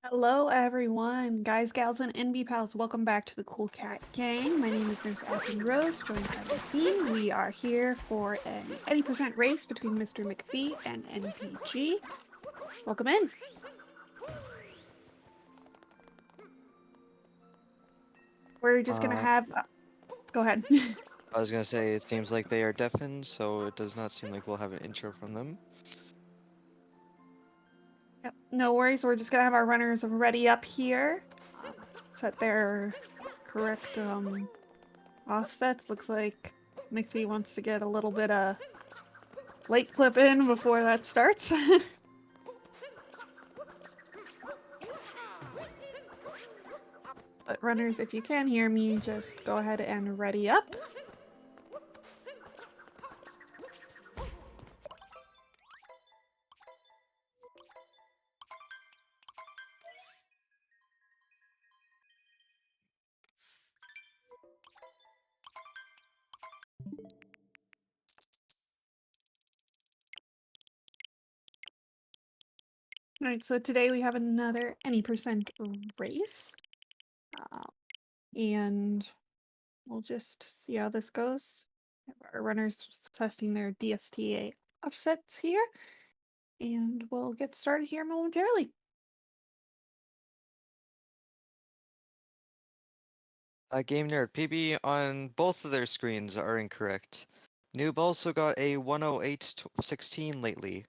Hello, everyone, guys, gals, and NB pals. Welcome back to the Cool Cat Gang. My name is Nurse Allison Rose, joined by Maxine. We are here for an 80% race between MrMcFee and NPG. Welcome in. We're just gonna have. Go ahead. I was gonna say, it seems like they are deafened, so it does not seem like we'll have an intro from them. Yep, no worries. We're just gonna have our runners ready up here. Set their correct offsets. Looks like McFee wants to get a little bit of late clip in before that starts. But runners, if you can hear me, just go ahead and ready up. All right, so today we have another any percent race. And we'll just see how this goes. Our runners testing their DSTA offsets here. And we'll get started here momentarily. Game Nerd, PB on both of their screens are incorrect. Noob also got a 108-16 lately.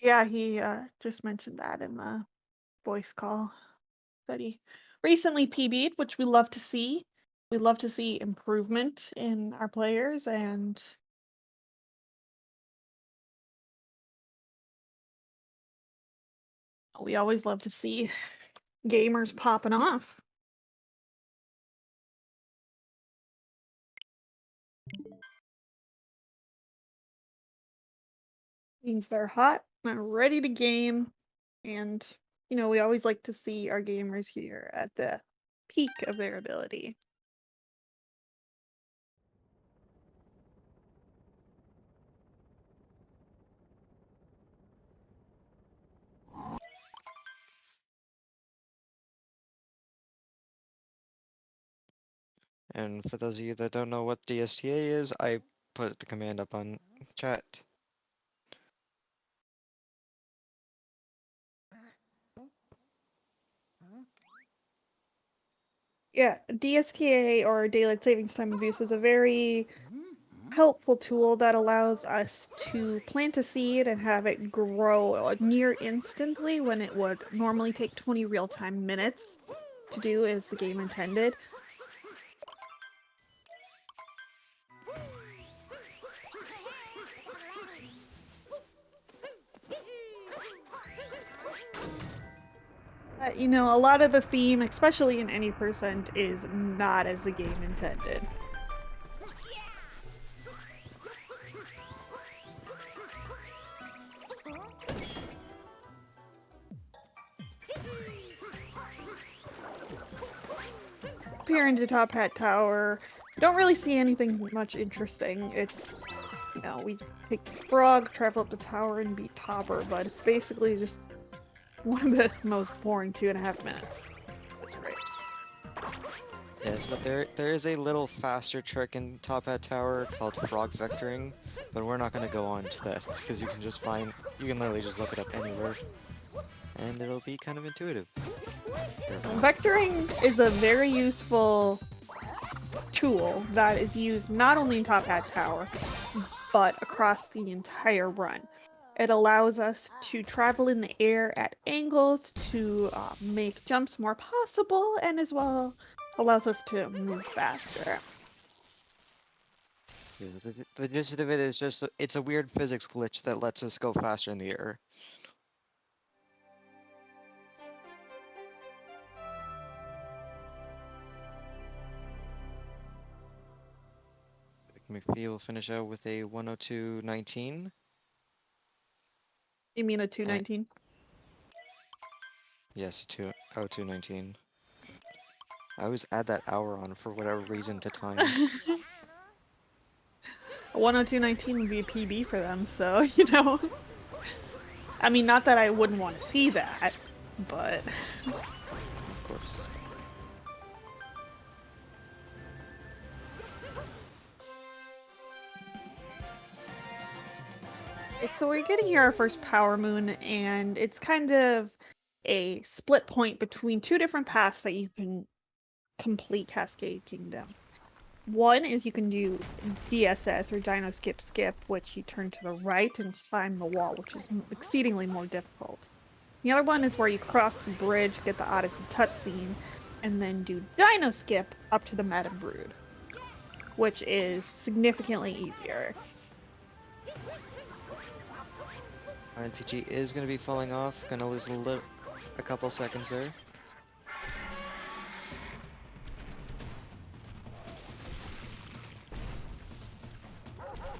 Yeah, he just mentioned that in the voice call that he recently PB'd, which we love to see. We love to see improvement in our players, and we always love to see gamers popping off. Means they're hot and ready to game. And, we always like to see our gamers here at the peak of their ability. And for those of you that don't know what DSTA is, I put the command up on chat. Yeah, DSTA or daylight savings time abuse is a very helpful tool that allows us to plant a seed and have it grow near instantly when it would normally take 20 real-time minutes to do as the game intended. A lot of the theme, especially in any percent, is not as the game intended. Up here into Top Hat Tower, we don't really see anything much interesting. It's, we take this frog, travel up the tower, and beat Topper, but it's basically just one of the most boring 2.5 minutes of this race. Yes, but there is a little faster trick in Top Hat Tower called frog vectoring, but we're not gonna go on to that because you can literally just look it up anywhere, and it'll be kind of intuitive. Vectoring is a very useful tool that is used not only in Top Hat Tower, but across the entire run. It allows us to travel in the air at angles to make jumps more possible, and as well allows us to move faster. Yeah, the gist of it is just it's a weird physics glitch that lets us go faster in the air. McFee will finish out with a 102.19. You mean a 219? Yes, 202.19. I always add that hour on for whatever reason to time. A 102.19 would be a PB for them, so, you know. I mean, not that I wouldn't want to see that, but... Of course. So we're getting here our first Power Moon, and it's kind of a split point between two different paths that you can complete Cascade Kingdom. One is you can do DSS, or Dino Skip Skip, which you turn to the right and climb the wall, which is exceedingly more difficult. The other one is where you cross the bridge, get the Odyssey cutscene, and then do Dino Skip up to the Madam Brood, which is significantly easier. NPG is going to be falling off. Going to lose a couple seconds there.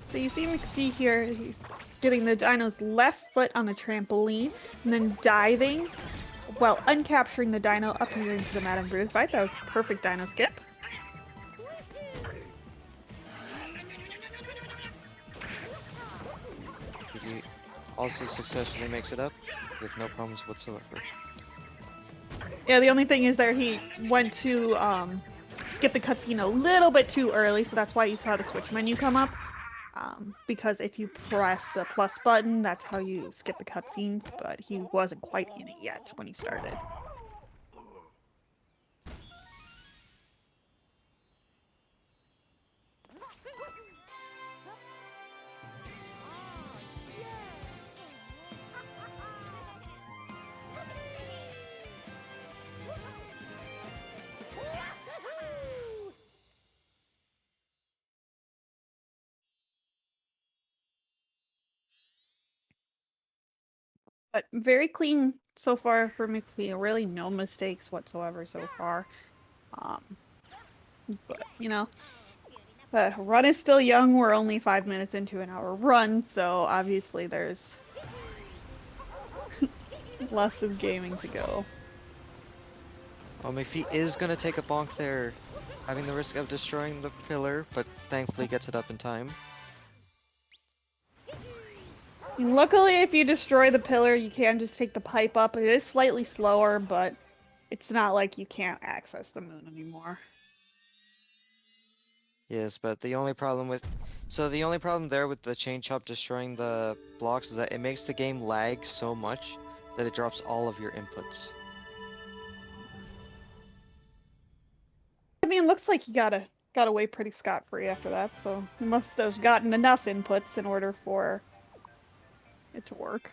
So you see McFee here, he's getting the dino's left foot on the trampoline, and then diving while uncapturing the dino up here into the Madam Brood fight. That was a perfect dino skip. NPG also successfully makes it up with no problems whatsoever. Yeah, the only thing is there he went to skip the cutscene a little bit too early, so that's why you saw the switch menu come up. Because if you press the plus button, that's how you skip the cutscenes, but he wasn't quite in it yet when he started. But very clean so far for McFee. Really no mistakes whatsoever so far. But, you know, the run is still young. We're only 5 minutes into an hour run, so obviously there's lots of gaming to go. Oh, McPhee is going to take a bonk there, having the risk of destroying the pillar, but thankfully gets it up in time. Luckily, if you destroy the pillar, you can just take the pipe up. It is slightly slower, but it's not like you can't access the moon anymore. Yes, but the only problem there with the chain chomp destroying the blocks is that it makes the game lag so much that it drops all of your inputs. I mean, it looks like he got away pretty scot-free after that, so he must have gotten enough inputs in order for it to work.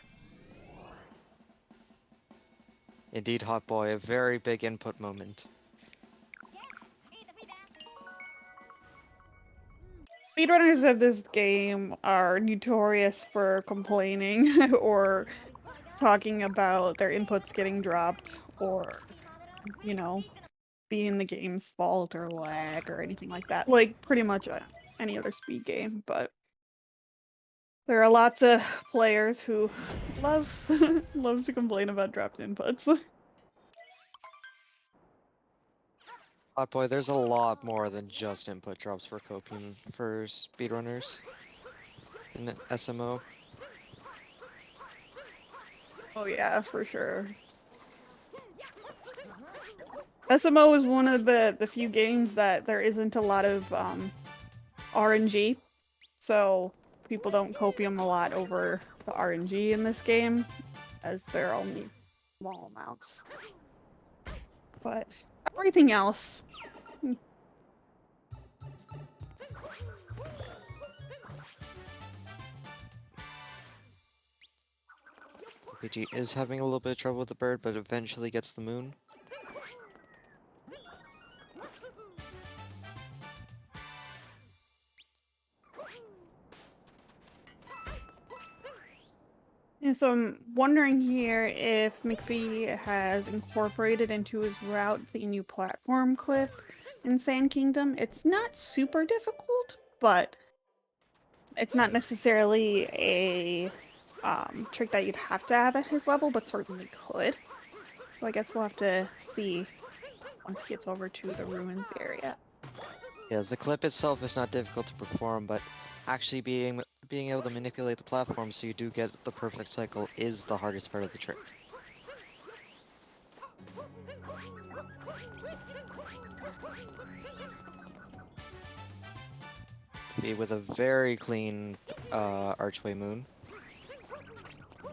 Indeed, Hot Boy, a very big input moment. Speedrunners of this game are notorious for complaining or talking about their inputs getting dropped or, you know, being the game's fault or lag or anything like that. Like, pretty much any other speed game, but there are lots of players who love love to complain about dropped inputs. Hot Boy, there's a lot more than just input drops for coping for speedrunners in the SMO. Oh yeah, for sure. SMO is one of the few games that there isn't a lot of RNG, so people don't copium a lot over the RNG in this game, as they're only small amounts. But everything else... PG is having a little bit of trouble with the bird, but eventually gets the moon. And so I'm wondering here if McPhee has incorporated into his route the new platform clip in Sand Kingdom. It's not super difficult, but it's not necessarily a trick that you'd have to have at his level, but certainly could. So I guess we'll have to see once he gets over to the ruins area. Yes, the clip itself is not difficult to perform, but actually being able to manipulate the platform so you do get the perfect cycle is the hardest part of the trick. Be with a very clean archway moon.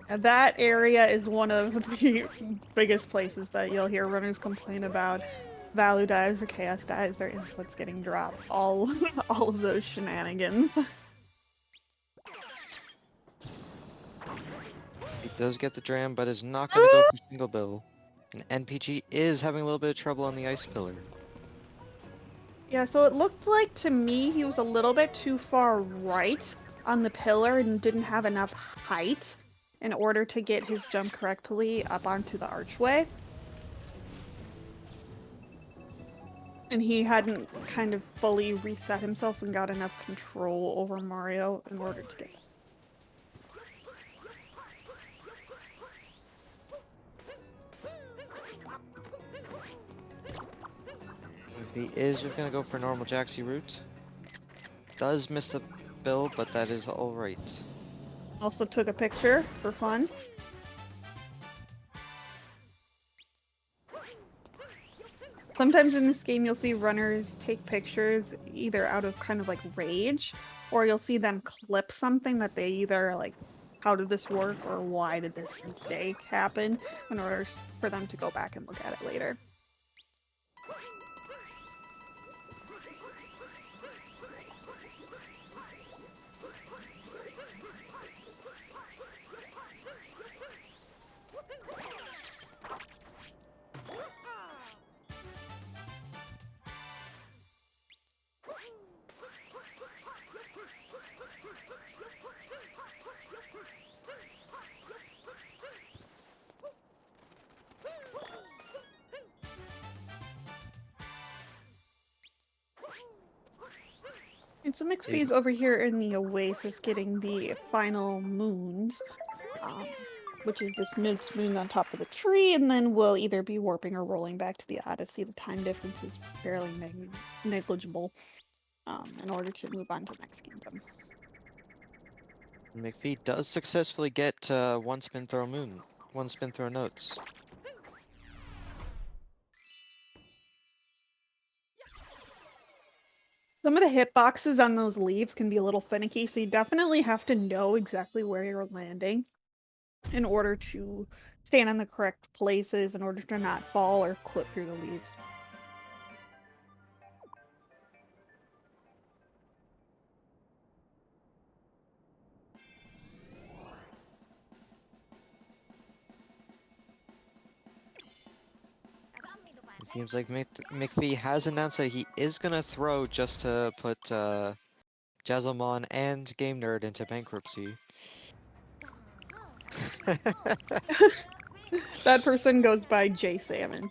And that area is one of the biggest places that you'll hear runners complain about. Value dives or chaos dives, their inputs getting dropped. All of those shenanigans. He does get the dram, but is not going to go for single bill. And NPG is having a little bit of trouble on the ice pillar. Yeah, so it looked like to me he was a little bit too far right on the pillar and didn't have enough height in order to get his jump correctly up onto the archway. And he hadn't kind of fully reset himself and got enough control over Mario in order to get. If he is just going to go for normal Jaxie route. Does miss the bill, but that is alright. Also took a picture for fun. Sometimes in this game you'll see runners take pictures either out of kind of like rage, or you'll see them clip something that they either like, how did this work, or why did this mistake happen, in order for them to go back and look at it later. And so McFee's over here in the Oasis getting the final moons, which is this next moon on top of the tree, and then we'll either be warping or rolling back to the Odyssey. The time difference is fairly negligible in order to move on to the next kingdom. McPhee does successfully get one spin throw notes. Some of the hitboxes on those leaves can be a little finicky, so you definitely have to know exactly where you're landing in order to stand in the correct places in order to not fall or clip through the leaves. It seems like McPhee has announced that he is gonna throw just to put Jazzlemon and Game Nerd into bankruptcy. That person goes by Jay Salmon.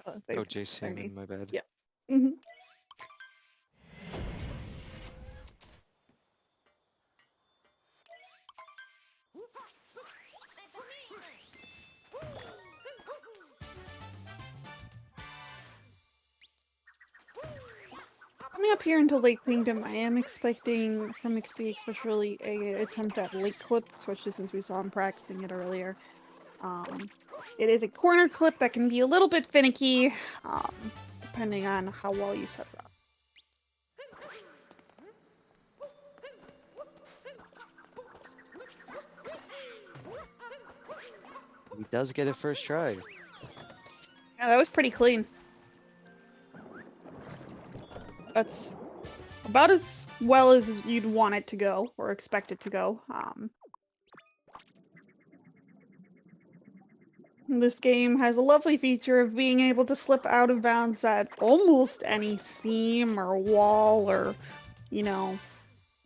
Oh, Jay Salmon, my bad. Yeah. Mm-hmm. Coming up here into Lake Kingdom, I am expecting from McPhee especially a attempt at lake clip, especially since we saw him practicing it earlier. It is a corner clip that can be a little bit finicky, depending on how well you set it up. He does get it first try. Yeah, that was pretty clean. That's about as well as you'd want it to go, or expect it to go. This game has a lovely feature of being able to slip out of bounds at almost any seam or wall or, you know,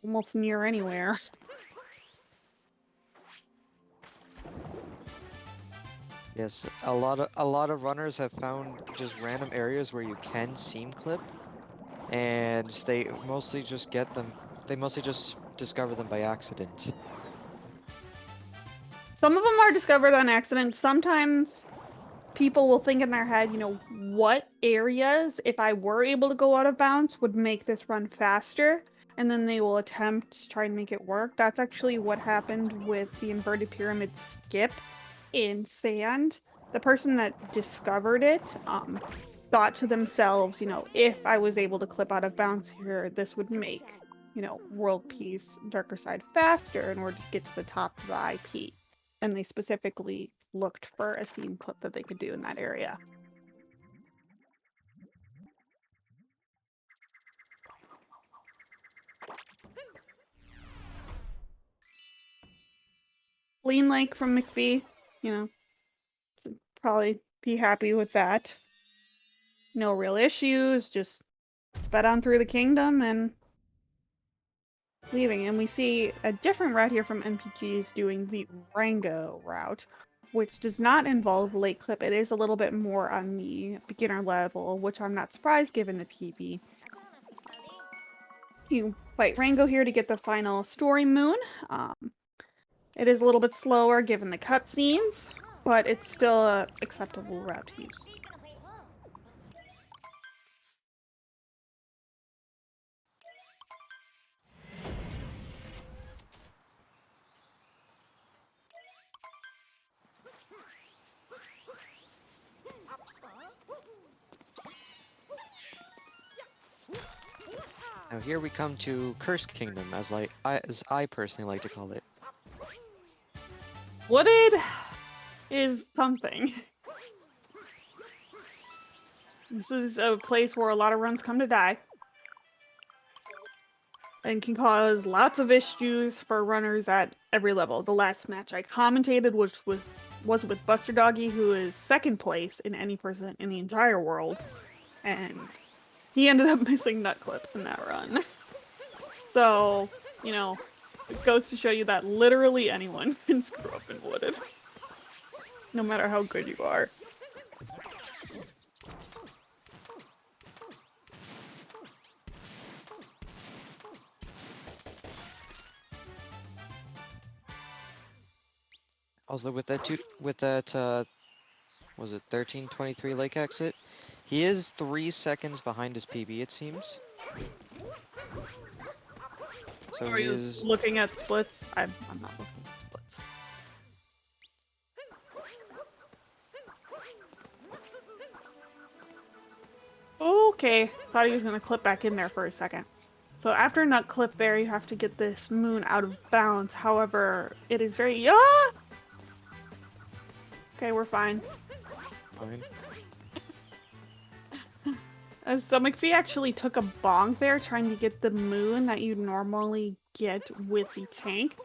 almost near anywhere. Yes, a lot of runners have found just random areas where you can seam clip, and they mostly just get them. They mostly just discover them by accident. Some of them are discovered on accident. Sometimes people will think in their head, you know, what areas, if I were able to go out of bounds, would make this run faster. and then they will attempt to try and make it work. That's actually what happened with the inverted pyramid skip in Sand. The person that discovered it thought to themselves, if I was able to clip out of bounds here, this would make, World Peace Darker Side faster in order to get to the top of the IP. And they specifically looked for a scene clip that they could do in that area. Clean Lake from McPhee, so probably be happy with that. No real issues, just sped on through the kingdom and leaving. And we see a different route here from NPGs doing the Rango route, which does not involve lake clip. It is a little bit more on the beginner level, which I'm not surprised given the PB. You fight Rango here to get the final story moon. It is a little bit slower given the cutscenes, but it's still an acceptable route to use. Now here we come to Cursed Kingdom, as I personally like to call it. Wooded is something. This is a place where a lot of runs come to die. And can cause lots of issues for runners at every level. The last match I commentated was with Buster Doggy, who is second place in any person in the entire world. And he ended up missing Nut Clip in that run. So, it goes to show you that literally anyone can screw up in Wooded. No matter how good you are. Also with that was it 1323 lake exit? He is 3 seconds behind his PB, it seems. So Are he you is looking at splits? I'm not looking at splits. Okay, thought he was gonna clip back in there for a second. So after Nut Clip there, you have to get this moon out of bounds. However, it is very... Ah! Okay, we're fine. fine. So McPhee actually took a bonk there trying to get the moon that you normally get with the tank.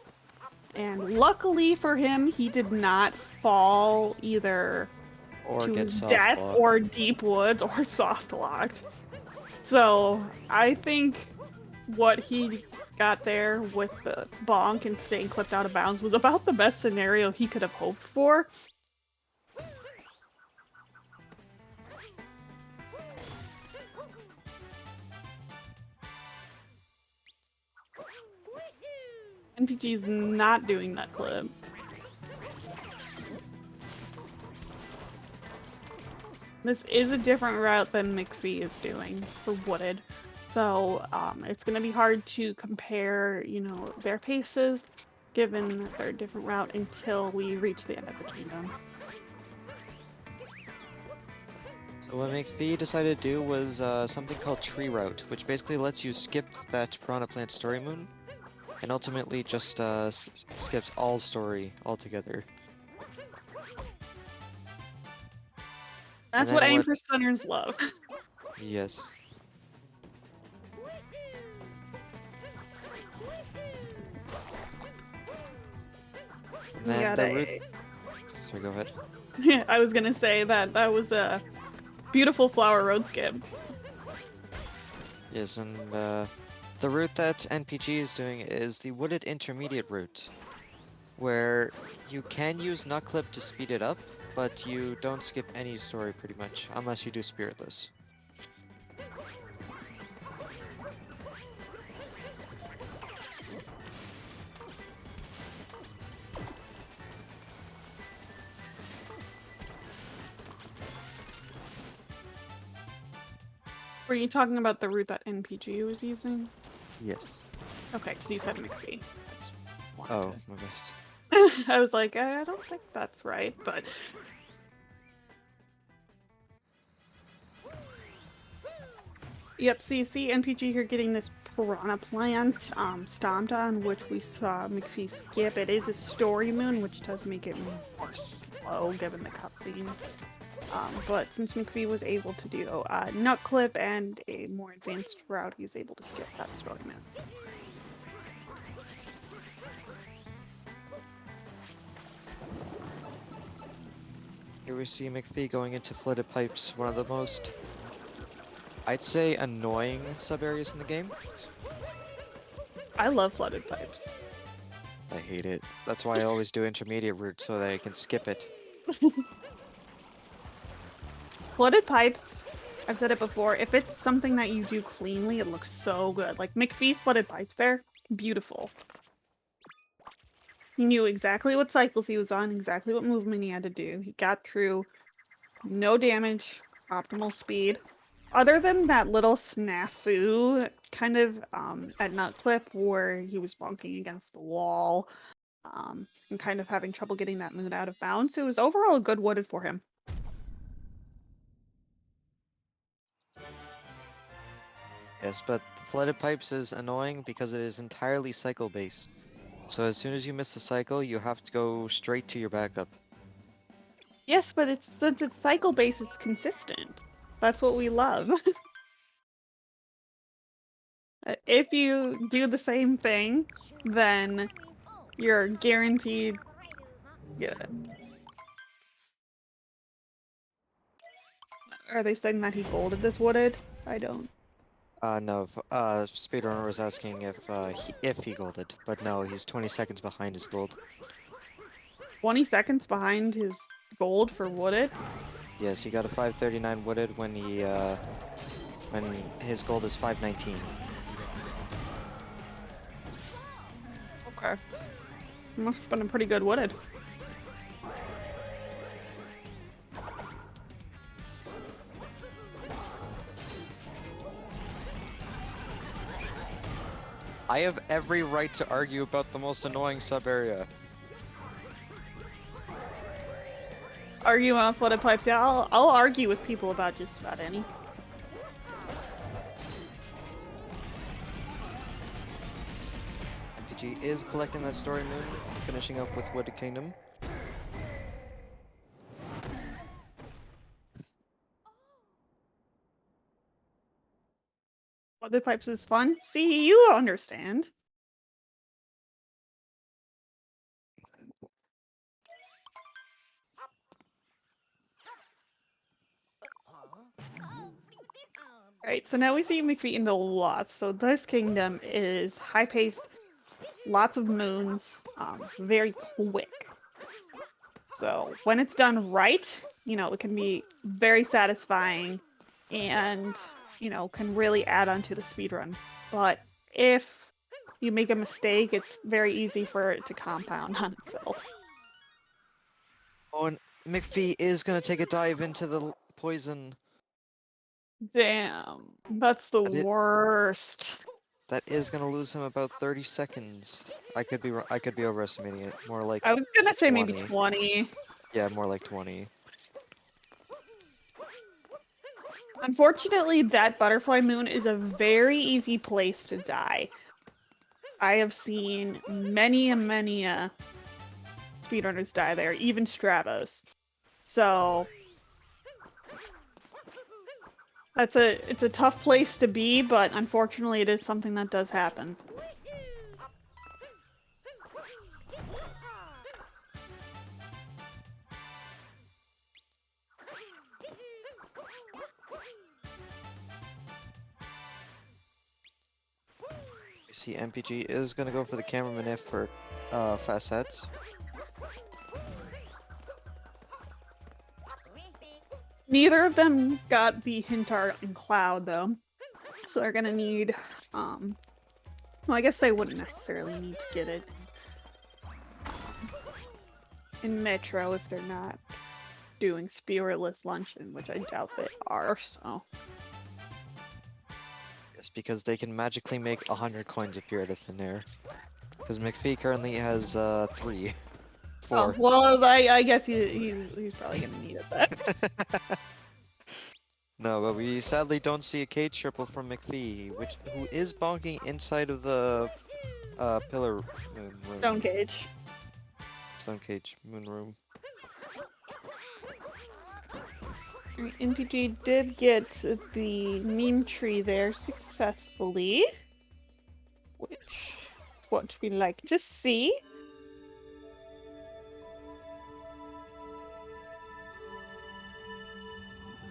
And luckily for him, he did not fall either Or to get his soft death blocked. or deep woods or soft locked. So I think what he got there with the bonk and staying clipped out of bounds was about the best scenario he could have hoped for. NPG's not doing that clip. This is a different route than McPhee is doing for Wooded. So it's going to be hard to compare, their paces given that they're a different route until we reach the end of the kingdom. So what McPhee decided to do was something called Tree Route, which basically lets you skip that Piranha Plant story moon, and ultimately just skips all story altogether. That's what aim percenters love. Yes. And then got the route... Sorry, go ahead. I was gonna say that was a beautiful flower road skip. Yes, and the route that NPG is doing is the Wooded Intermediate route, where you can use Nut Clip to speed it up, but you don't skip any story pretty much, unless you do Spiritless. Were you talking about the route that NPG was using? Yes. Okay, because you said McFee. I just wanted Oh, to. my bad. I was like, I don't think that's right, but. Yep, so you see NPG here getting this piranha plant stomped on, which we saw McPhee skip. It is a story moon, which does make it more slow given the cutscene. But since McPhee was able to do a nut clip and a more advanced route, he's able to skip that story moon. Here we see McPhee going into flooded pipes, one of the most, I'd say, annoying sub-areas in the game. I love flooded pipes. I hate it. That's why I always do intermediate route so that I can skip it. Flooded pipes, I've said it before, if it's something that you do cleanly, it looks so good. Like McPhee's flooded pipes there, beautiful. He knew exactly what cycles he was on, exactly what movement he had to do. He got through, no damage, optimal speed. Other than that little snafu kind of at nut clip where he was bonking against the wall and kind of having trouble getting that moon out of bounds, it was overall a good wooded for him. Yes, but flooded pipes is annoying because it is entirely cycle based. So as soon as you miss the cycle, you have to go straight to your backup. Yes, but since it's cycle based, it's consistent. That's what we love. If you do the same thing, then you're guaranteed good. Are they saying that he golded this wooded? I don't. No, Speedrunner was asking if he golded, but no, he's 20 seconds behind his gold. 20 seconds behind his gold for wooded? Yes, he got a 539 wooded when when his gold is 519. Okay. Must have been a pretty good wooded. I have every right to argue about the most annoying sub-area. Argue on flooded pipes. Yeah, I'll argue with people about just about any. MPG is collecting that story moon, finishing up with Wooded Kingdom. Flooded pipes is fun. See, you understand. Alright, so now we see McPhee into lots. So this kingdom is high-paced, lots of moons, very quick. So when it's done right, it can be very satisfying and, can really add on to the speedrun. But if you make a mistake, it's very easy for it to compound on itself. Oh, and McPhee is gonna take a dive into the poison. Damn, that's the worst. That is gonna lose him about 30 seconds. I could be overestimating it. More like I was gonna say maybe 20. 20. Yeah, more like 20. Unfortunately, that butterfly moon is a very easy place to die. I have seen many speedrunners die there, even Stravos. So it's a tough place to be, but unfortunately it is something that does happen. You see MPG is gonna go for the cameraman if for fast sets. Neither of them got the hint art in Cloud though. So they're gonna need well, I guess they wouldn't necessarily need to get it in Metro if they're not doing Spiritless Luncheon, which I doubt they are, so. Yes, because they can magically make 100 coins appear out of thin air. Because McPhee currently has 3, Oh 4. well, I guess he's probably gonna need it then. No, but we sadly don't see a cage triple from McPhee, who is bonking inside of the pillar moon room. Stone cage. Stone cage moon room. NPG did get the meme tree there successfully, which is what we like to see.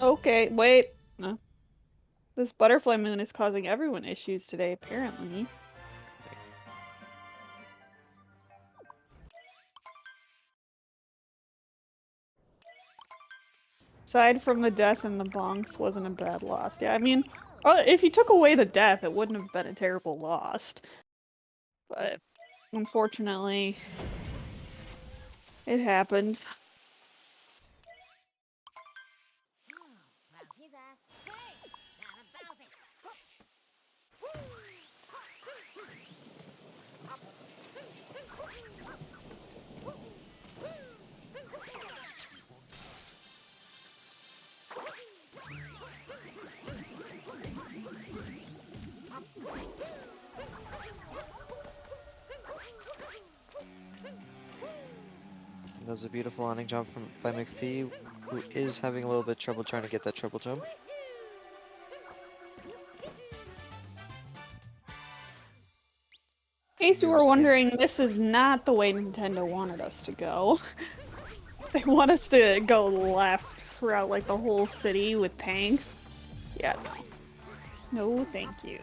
Okay, wait. No. This butterfly moon is causing everyone issues today, apparently. Aside from the death in the bonks, wasn't a bad loss. Yeah, I mean, if you took away the death, it wouldn't have been a terrible loss. But unfortunately, it happened. That was a beautiful landing jump by McPhee, who is having a little bit trouble trying to get that triple jump. In case you were Moves in. wondering, this is not the way Nintendo wanted us to go. They want us to go left throughout like the whole city with tanks. Yeah, no. No, thank you.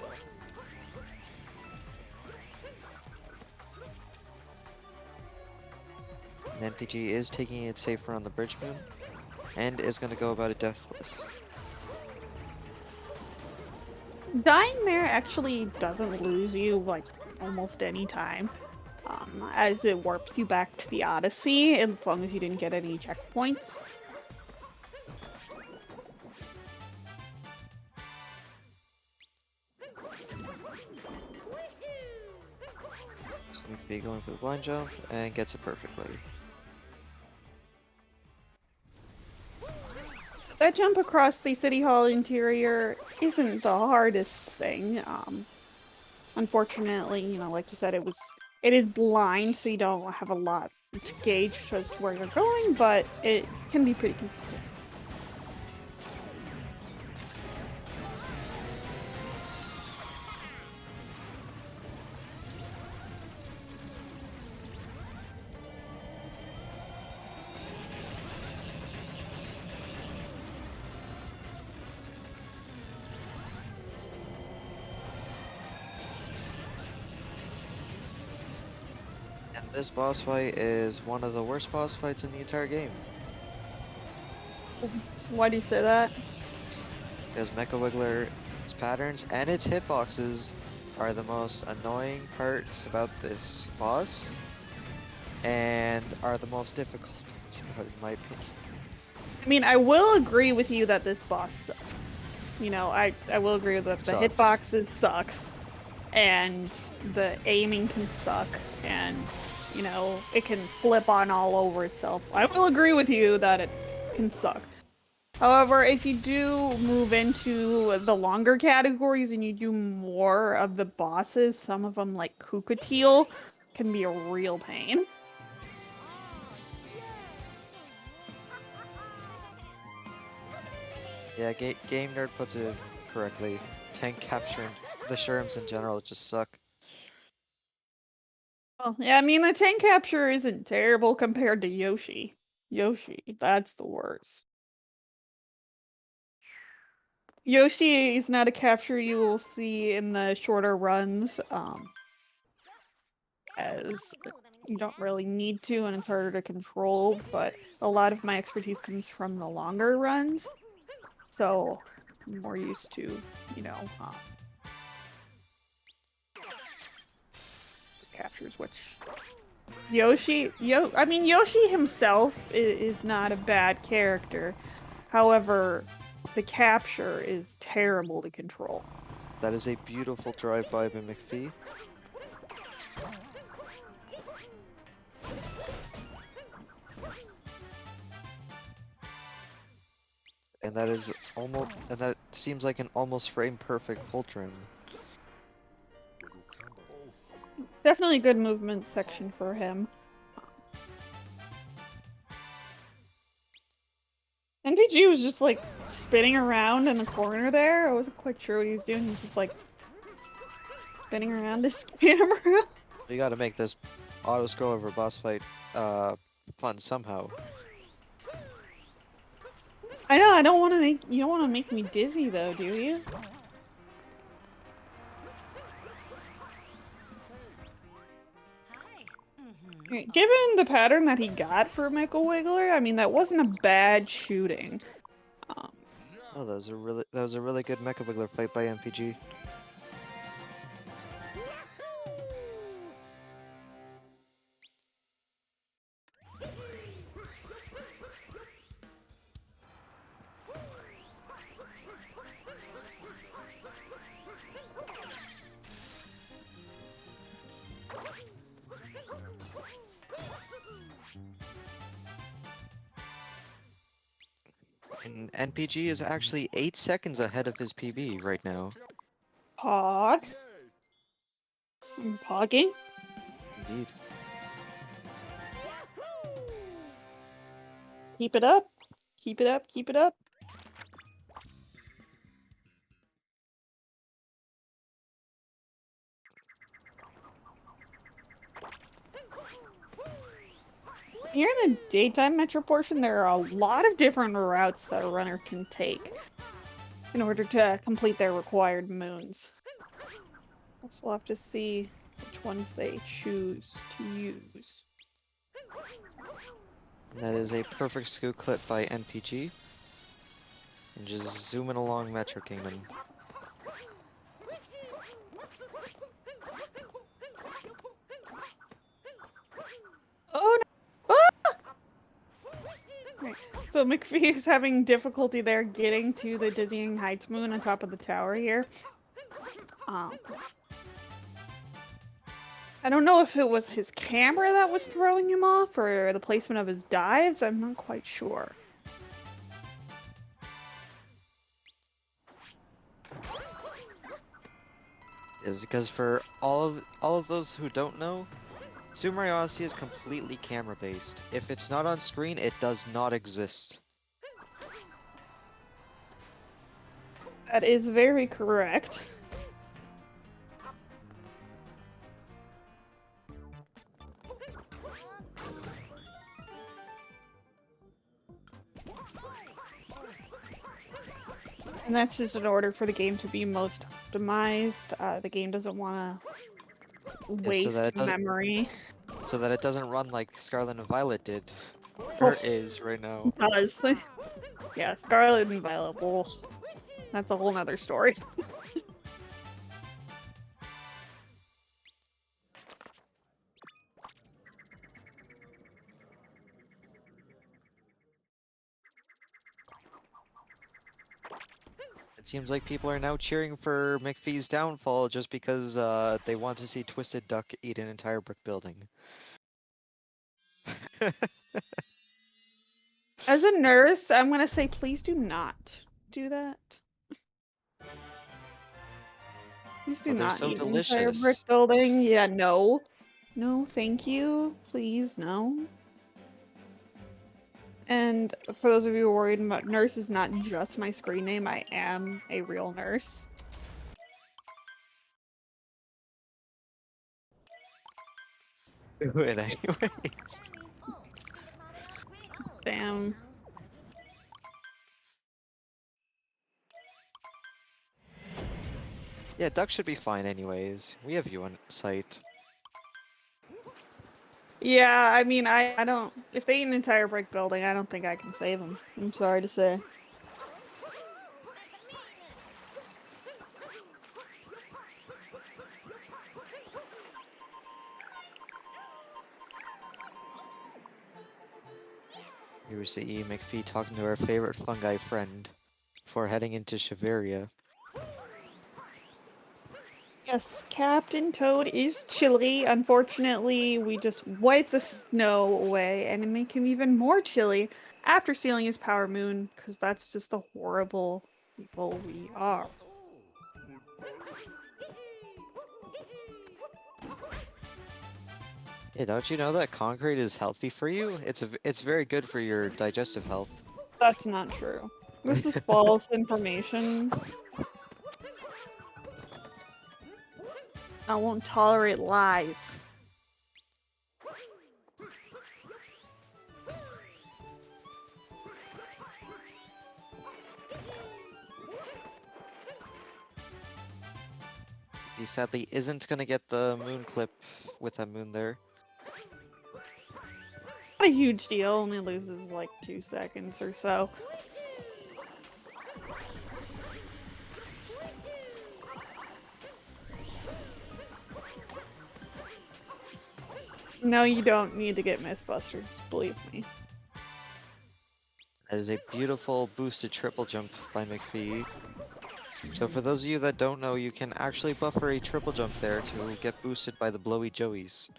And NPG is taking it safer on the bridge moon, and is going to go about it deathless. Dying there actually doesn't lose you like almost any time, as it warps you back to the Odyssey as long as you didn't get any checkpoints. So McPhee going for the blind jump and gets it perfectly. That jump across the City Hall interior isn't the hardest thing. Unfortunately, you know, like you said, it is blind, so you don't have a lot to gauge as to where you're going, but it can be pretty consistent. And this boss fight is one of the worst boss fights in the entire game. Why do you say that? Because Mecha Wiggler's patterns and its hitboxes are the most annoying parts about this boss, and are the most difficult parts about it, in my opinion. I mean, I will agree with you that this boss sucks. You know, I will agree that the Sucks. hitboxes suck, and the aiming can suck, and, you know, it can flip on all over itself. I will agree with you that it can suck. However, if you do move into the longer categories and you do more of the bosses, some of them like Kukateel can be a real pain. Yeah, Game Nerd puts it correctly. Tank capture and the Sherms in general just suck. Well, yeah, I mean, the tank capture isn't terrible compared to Yoshi. Yoshi, that's the worst. Yoshi is not a capture you will see in the shorter runs, as you don't really need to and it's harder to control, but a lot of my expertise comes from the longer runs, so I'm more used to, you know, those captures, which I mean, Yoshi himself is not a bad character. However, the capture is terrible to control. That is a beautiful drive-by by McPhee. And that seems like an almost frame perfect pull trim. Definitely a good movement section for him. NPG was just like spinning around in the corner there. I wasn't quite sure what he was doing. He was just like spinning around his camera. We gotta make this auto scroll over boss fight fun somehow. I know, I don't want to make you don't want to make me dizzy though, do you? Given the pattern that he got for Michael Wiggler, I mean that wasn't a bad shooting. Oh, that was a really good Mecha Wiggler fight by MPG. And NPG is actually 8 seconds ahead of his PB right now. Pog. I'm pogging. Indeed. Keep it up. Keep it up. Keep it up. Here in the daytime metro portion, there are a lot of different routes that a runner can take in order to complete their required moons. So we'll have to see which ones they choose to use. That is a perfect scoop clip by NPG. And just zooming along Metro Kingdom. Oh no! Ah! Right. So McPhee is having difficulty there getting to the Dizzying Heights moon on top of the tower here. I don't know if it was his camera that was throwing him off or the placement of his dives. I'm not quite sure. Is because for all of those who don't know, Super Mario Odyssey is completely camera based. If it's not on screen, it does not exist. That is very correct. And that's just in order for the game to be most optimized. The game doesn't want to waste memory. So that it doesn't run like Scarlet and Violet did. Or is right now. Does. Yeah, Scarlet and Violet Wolf. That's a whole nother story. It seems like people are now cheering for McPhee's downfall just because they want to see Twisted Duck eat an entire brick building. As a nurse, I'm gonna say please do not do that. Please do Well, they're not so eat an entire brick delicious. building. Yeah, no. No, thank you. Please, no. And for those of you who are worried about nurse is not just my screen name, I am a real nurse. Do it anyways. Damn. Yeah, Duck should be fine anyways. We have you on site. Yeah, I mean, I don't... If they eat an entire brick building, I don't think I can save them. I'm sorry to say. Here we see McPhee talking to our favorite fungi friend before heading into Shiveria. Yes, Captain Toad is chilly. Unfortunately, we just wipe the snow away and make him even more chilly after stealing his power moon, because that's just the horrible people we are. Yeah, don't you know that concrete is healthy for you? It's very good for your digestive health. That's not true. This is false information. I won't tolerate lies. He sadly isn't gonna get the moon clip with that moon there. Not a huge deal, only loses like 2 seconds or so. No, you don't need to get Mythbusters, believe me. That is a beautiful boosted triple jump by McPhee. So for those of you that don't know, you can actually buffer a triple jump there to get boosted by the blowy joeys.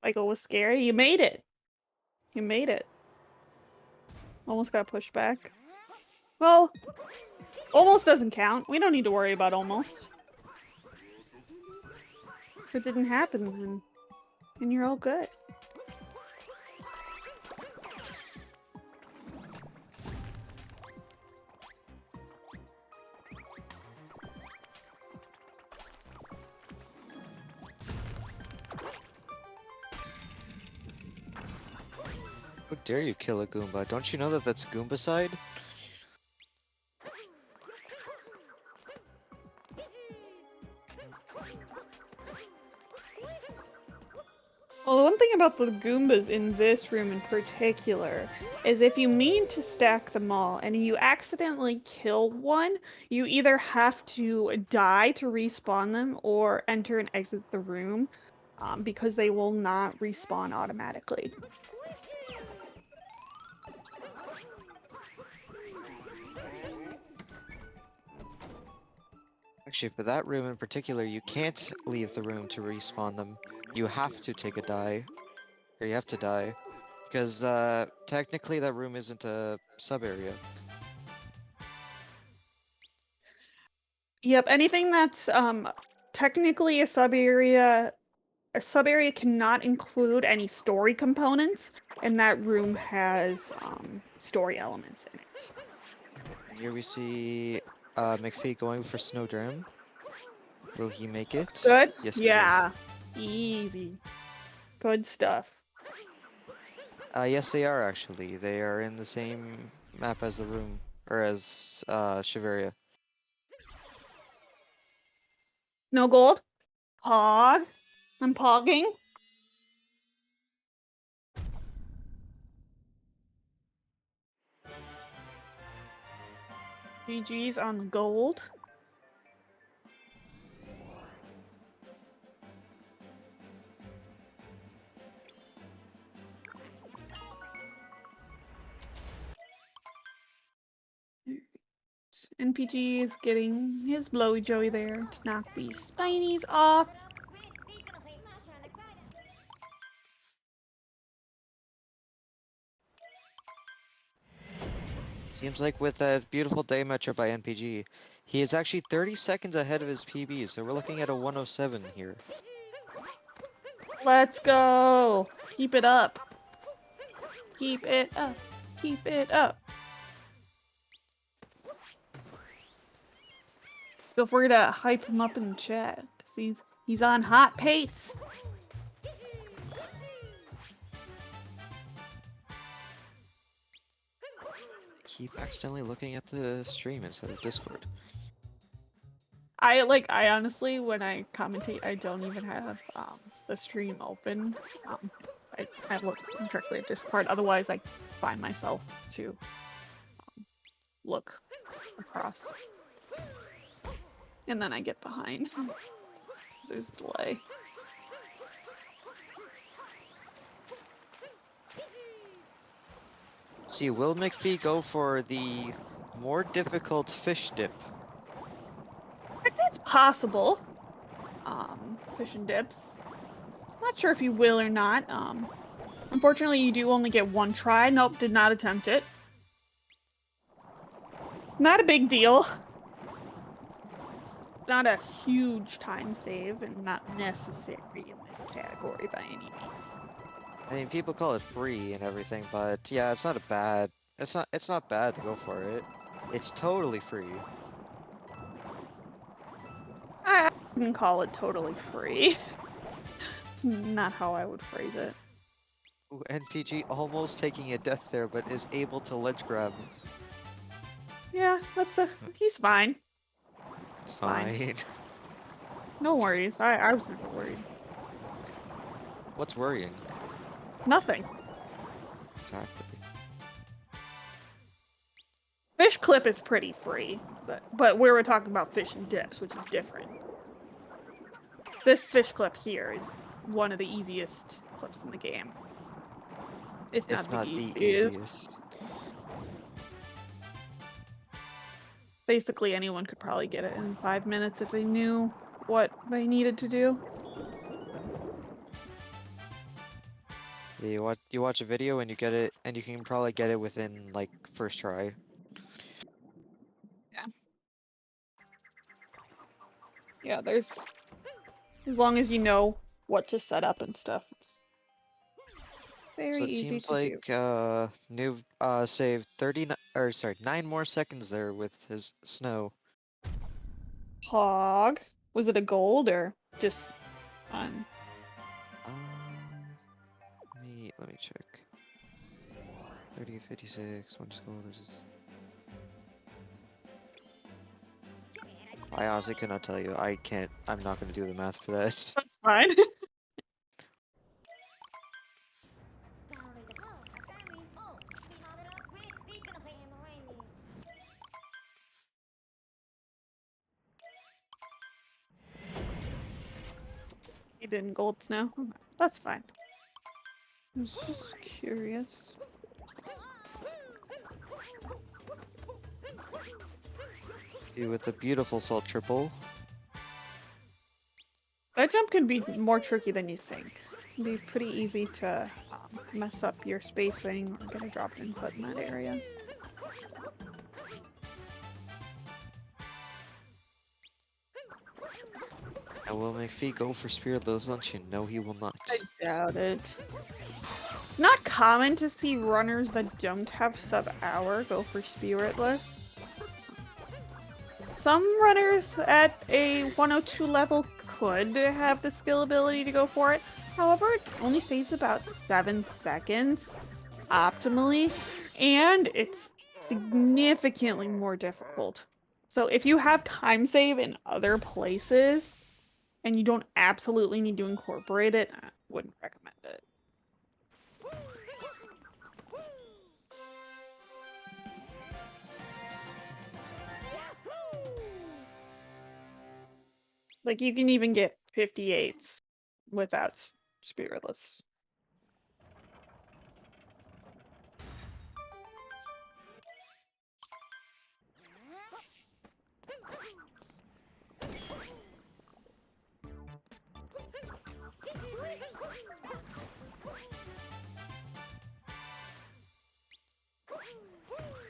Michael was scary. You made it. You made it. Almost got pushed back. Well, almost doesn't count. We don't need to worry about almost. If it didn't happen, then you're all good. How dare you kill a Goomba? Don't you know that that's Goombacide? Well, the one thing about the Goombas in this room in particular is if you mean to stack them all and you accidentally kill one, you either have to die to respawn them or enter and exit the room because they will not respawn automatically. Actually, for that room in particular, you can't leave the room to respawn them. You have to take a die. Or you have to die. Because, technically that room isn't a sub-area. Yep, anything that's technically a sub-area cannot include any story components, and that room has story elements in it. Here we see, McPhee going for Snowdram. Will he make it? Good? Yes, he will. Yeah. Easy. Good stuff. Yes, they are actually. They are in the same map as the room, or as Shiveria. No gold? Pog? I'm pogging? GG's on the gold. NPG is getting his blowy joey there to knock these spinies off. Seems like with that beautiful day matchup by NPG, he is actually 30 seconds ahead of his PB, so we're looking at a 107 here. Let's go. Keep it up. Keep it up. Keep it up. Feel free to hype him up in the chat. He's on hot pace. Keep accidentally looking at the stream instead of Discord. I honestly, when I commentate, I don't even have the stream open. I look directly at Discord. Otherwise, I find myself to look across, and then I get behind. There's delay. See, will McPhee go for the more difficult fish dip? It's possible. Fish and dips. Not sure if you will or not. Unfortunately, you do only get one try. Nope, did not attempt it. Not a big deal. It's not a huge time save and not necessary in this category by any means. I mean, people call it free and everything, but yeah, it's not a bad. It's not bad to go for it. It's totally free. I wouldn't call it totally free. It's not how I would phrase it. Ooh, NPG almost taking a death there, but is able to ledge grab. Yeah, he's fine. Fine. Fine. No worries. I was never worried. What's worrying? Nothing. Exactly. Fish clip is pretty free, but we were talking about fish and dips, which is different. This fish clip here is one of the easiest clips in the game. If not the easiest. Basically, anyone could probably get it in 5 minutes if they knew what they needed to do. Yeah, you watch a video and you get it, and you can probably get it within like first try. Yeah. Yeah, there's as long as you know what to set up and stuff, it's very So it easy seems to do. like Noob saved 9 more seconds there with his snow. Hog. Was it a gold or just on? Let me check. 30, 56, one just gold. I honestly cannot tell you. I'm not gonna do the math for that. That's fine. He didn't gold snow. Okay, that's fine. I was just curious. With a beautiful salt triple. That jump can be more tricky than you think. It can be pretty easy to mess up your spacing or get a dropped input in that area. And will McPhee go for Spiritless Luncheon? No, he will not. I doubt it. It's not common to see runners that don't have sub-hour go for Spiritless. Some runners at a 102 level could have the skill ability to go for it. However, it only saves about 7 seconds optimally, and it's significantly more difficult. So if you have time save in other places, and you don't absolutely need to incorporate it, I wouldn't recommend it. Like, you can even get 58s without Spiritless.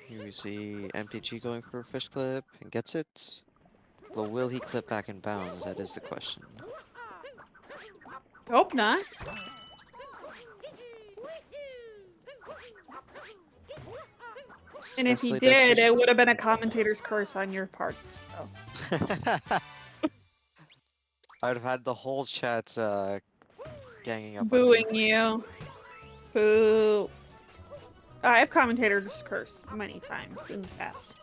Here we see MPG going for a fish clip and gets it. But will he clip back in bounds? That is the question. Hope not. And if he Successfully does did, it fish would have been a commentator's curse on your part. So. clip. I'd have had the whole chat ganging up on me. Booing you. Boo. I have commentator's curse many times in the past.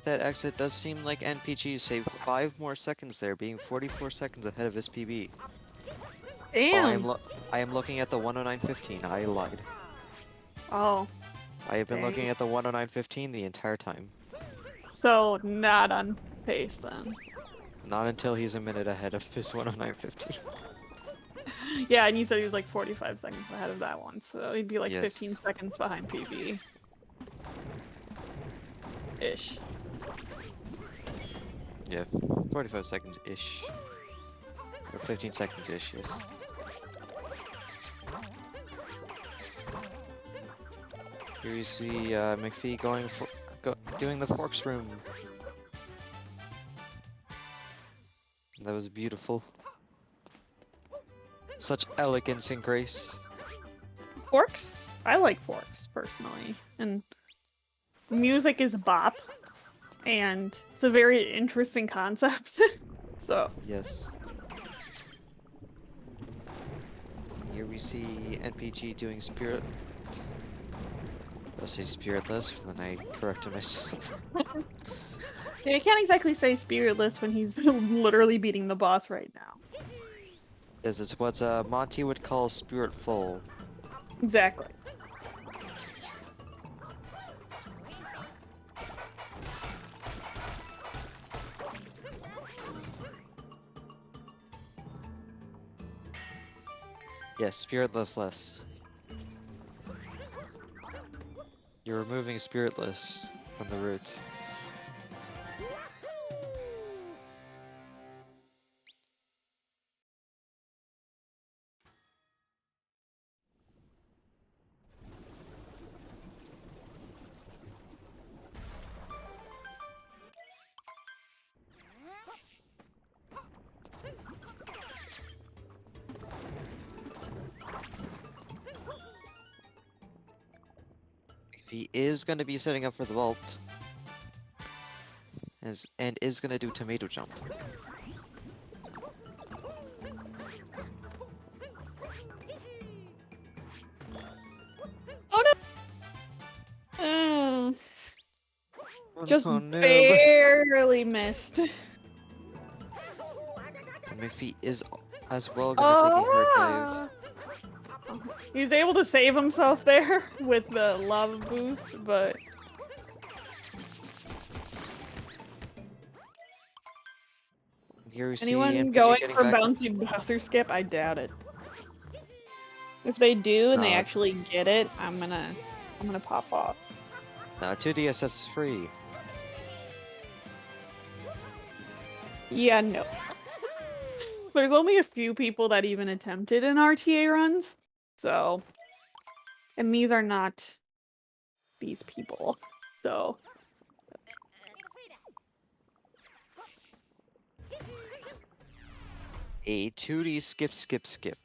that exit does seem like NPG saved 5 more seconds there, being 44 seconds ahead of his PB. Oh, Damn. I am looking at the 109.15. I lied. Oh, I have been looking dang. at the 109.15 the entire time. So not on pace then. Not until he's a minute ahead of his 109.15. Yeah, and you said he was like 45 seconds ahead of that one, so he'd be like Yes. 15 seconds behind PB. Ish. Yeah, 45 seconds-ish. Or 15 seconds-ish, yes. Here you see McPhee doing the forks room. That was beautiful. Such elegance and grace. Forks? I like forks, personally. And music is a bop. And it's a very interesting concept. So, Yes. Here we see NPG doing spirit. I'll say spiritless, and then I corrected myself. you can't exactly say spiritless when he's literally beating the boss right now. Yes, it's what Monty would call spiritful. Exactly. Yes, spiritless less. You're removing spiritless from the root. He is going to be setting up for the vault. And is going to do tomato jump. Oh no! Just Oh no! barely missed. And McPhee is as well going to take a hard dive. He's able to save himself there with the lava boost, but Here we see anyone NPG going getting for back. bouncy Bowser skip? I doubt it. If they do and they Nah. actually get it, I'm gonna pop off. 2DSS is free. Yeah, no. There's only a few people that even attempted an RTA runs, so, and these are not these people, so. A 2D skip.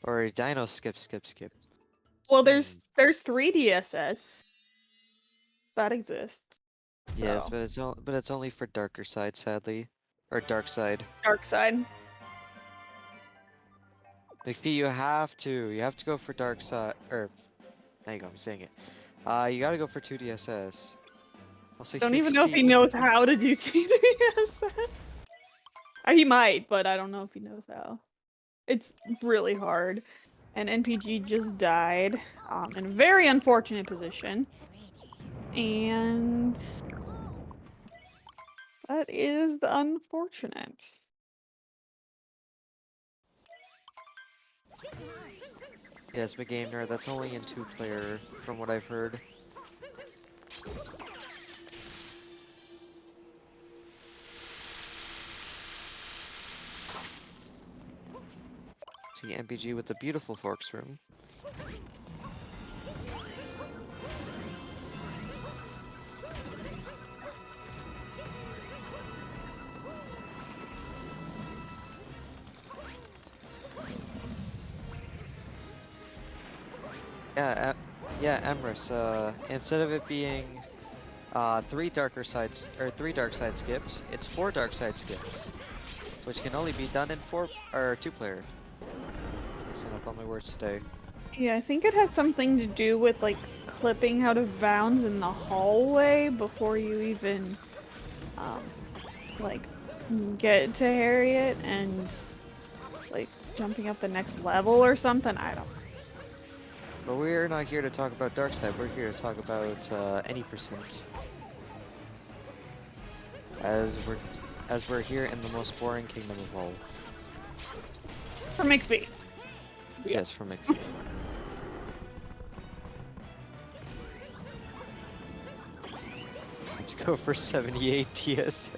Or a dino skip. Well, there's 3DSS that exists. Yes, So. but it's only for darker side, sadly. Or dark side. Dark side. McPhee, you have to go for dark side, or, there you go, I'm saying it. You gotta go for 2DSS. Also, Don't here even you know if he see- knows how to do 3DSS. He might, but I don't know if he knows how. It's really hard. And NPG just died in a very unfortunate position. And that is the unfortunate. Yes, but Game Nerd, that's only in 2-player, from what I've heard. See MPG with the beautiful forks room. Yeah, Emrys, instead of it being 3 dark side skips, it's 4 dark side skips, which can only be done in 2-player. Mixing up all my words today. Yeah, I think it has something to do with like clipping out of bounds in the hallway before you even um like get to Harriet and like jumping up the next level or something. I don't. But we're not here to talk about Darkseid, we're here to talk about any percent. As we're here in the most boring kingdom of all. For McPhee. Yeah. Yes, for McFee. Let's go for 78 TS.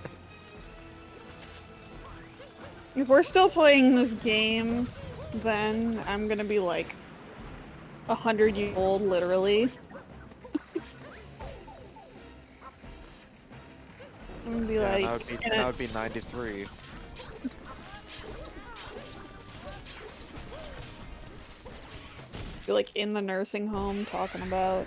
If we're still playing this game, then I'm gonna be like 100 years old, literally. I'm gonna be Yeah, like, and I would be 93. be like in the nursing home talking about.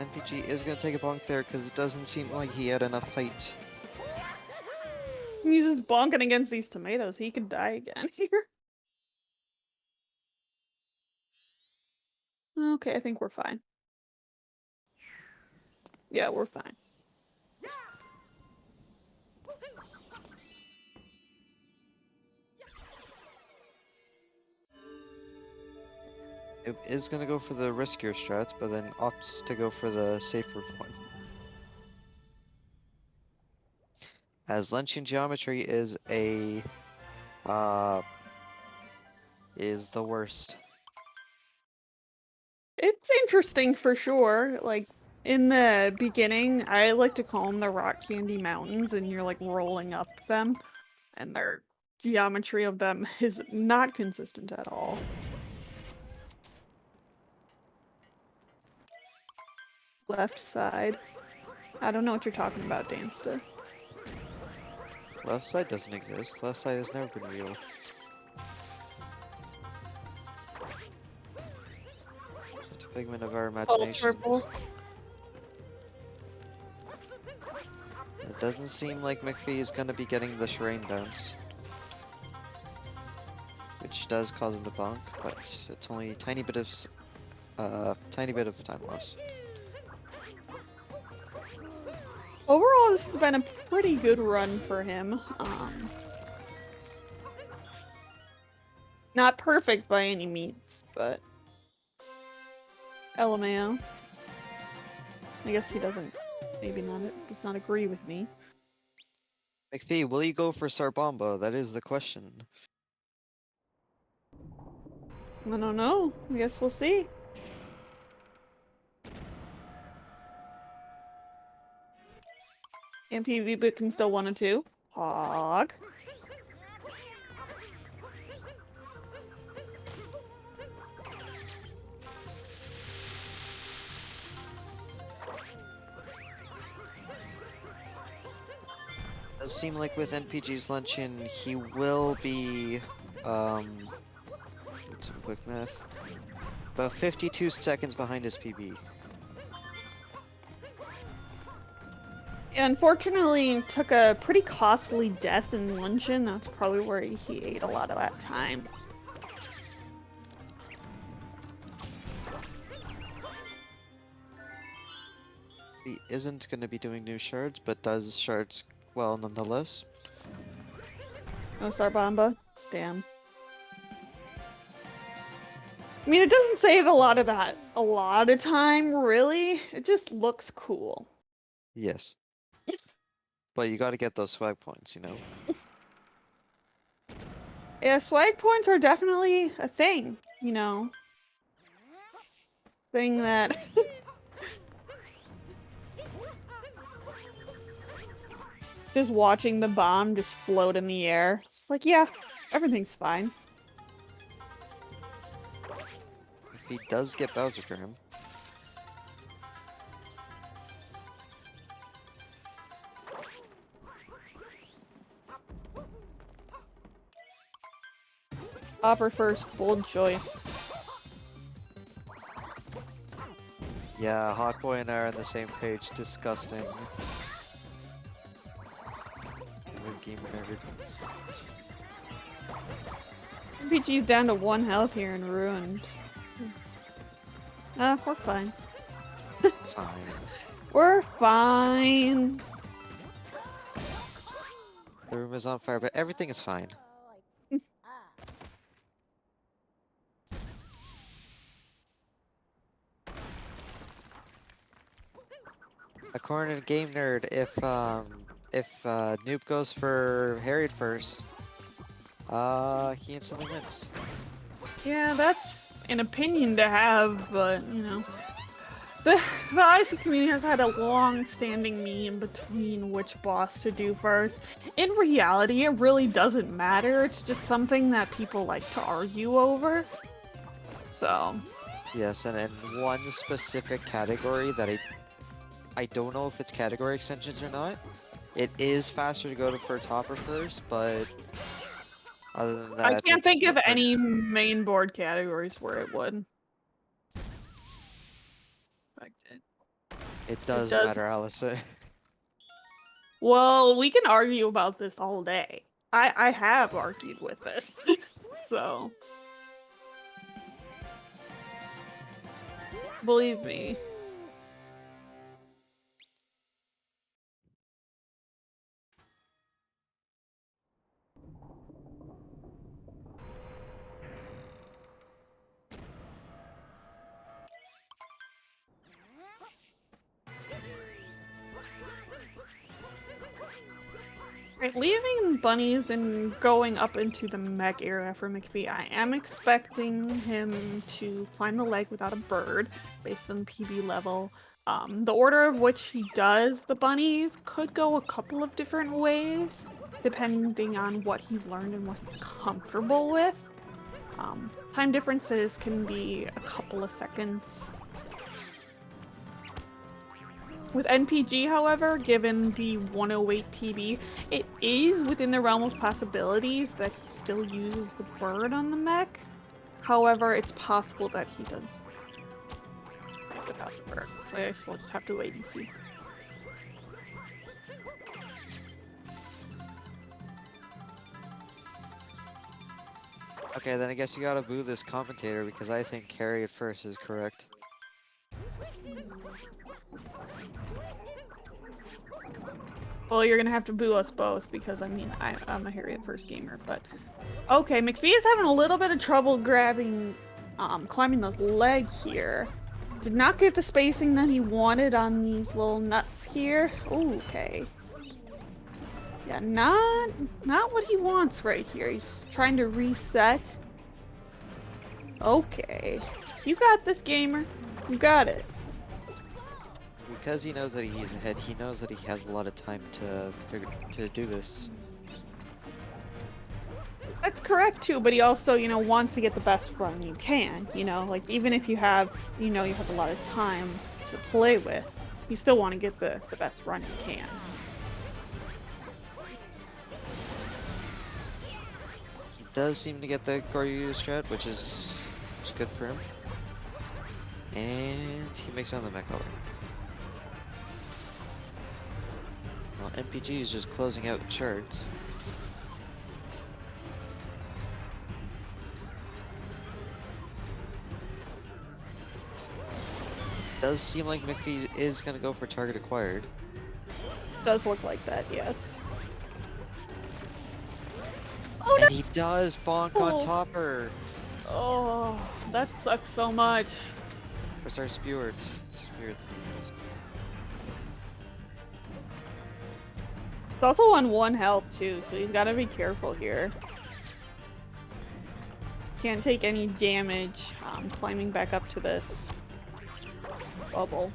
NPG is gonna take a bonk there because it doesn't seem like he had enough height. He's just bonking against these tomatoes. He could die again here. Okay, I think we're fine. Yeah, we're fine. It is gonna go for the riskier strat, but then opts to go for the safer one. As Lynchian geometry is is the worst. It's interesting for sure. Like, in the beginning, I like to call them the rock candy mountains, and you're like rolling up them, and their geometry of them is not consistent at all. Left side. I don't know what you're talking about, Dansta. Left side doesn't exist. Left side has never been real. It's a figment of our Oh, imagination. triple. It doesn't seem like McPhee is gonna be getting the Shireen bounce. Which does cause him to bonk, but it's only a tiny bit of time loss. Overall, this has been a pretty good run for him. Not perfect by any means, but LMAO. I guess he doesn't, does not agree with me. McPhee, will you go for Sarbomba? That is the question. I don't know. I guess we'll see. MPV but can still 1 and 2. Hog. Does seem like with NPG's luncheon, he will be, do some quick math, about 52 seconds behind his PB. Yeah, unfortunately, took a pretty costly death in luncheon. That's probably where he ate a lot of that time. He isn't going to be doing new shards, but does shards well nonetheless. Oh, Sarbamba. Damn. I mean, it doesn't save a lot of that a lot of time, really. It just looks cool. Yes. But you gotta get those swag points, you know? Yeah, swag points are definitely a thing, you know. Thing that just watching the bomb just float in the air. It's like, yeah, everything's fine. If he does get Bowser for him. Hopper first, bold choice. Yeah, Hotboy and I are on the same page. Disgusting. Game nerd. MPG's down to 1 health here and ruined. We're fine. Fine. We're fine. The room is on fire, but everything is fine. According to Game Nerd, if Noob goes for Harriet first, he instantly wins. Yeah, that's an opinion to have, but you know. The IC community has had a long-standing meme between which boss to do first. In reality, it really doesn't matter. It's just something that people like to argue over. So. Yes, and in one specific category that I don't know if it's category extensions or not. It is faster to go for Topper first, but other than that, I can't think of any main board categories where it would. It does matter, Allison. Well, we can argue about this all day. I have argued with this, so believe me. Right, leaving bunnies and going up into the mech area for McFee, I am expecting him to climb the leg without a bird, based on PB level. The order of which he does the bunnies could go a couple of different ways, depending on what he's learned and what he's comfortable with. Time differences can be a couple of seconds. With NPG, however, given the 108 PB, it is within the realm of possibilities that he still uses the bird on the mech. However, it's possible that he does without the bird. So I guess we'll just have to wait and see. Okay, then I guess you gotta boo this commentator because I think Harriet first is correct. Well, you're gonna have to boo us both because, I mean, I'm a Harriet first gamer, but... Okay, McFee is having a little bit of trouble grabbing, climbing the leg here. Did not get the spacing that he wanted on these little nuts here. Ooh, okay. Yeah, not what he wants right here. He's trying to reset. Okay. You got this, gamer. You got it. Because he knows that he's ahead, he knows that he has a lot of time to do this. That's correct too, but he also, you know, wants to get the best run you can, you know, like even if you have, you know, you have a lot of time to play with, you still want to get the best run you can. He does seem to get the Goryu strat, which is good for him. And he makes it on the mech color. Well, NPG is just closing out charts. Does seem like McFee is gonna go for target acquired. Does look like that, yes. Oh, and no! He does bonk on Topper. Oh, that sucks so much. Where's our Spirit? It's also on 1 health too, so he's gotta be careful here. Can't take any damage climbing back up to this bubble.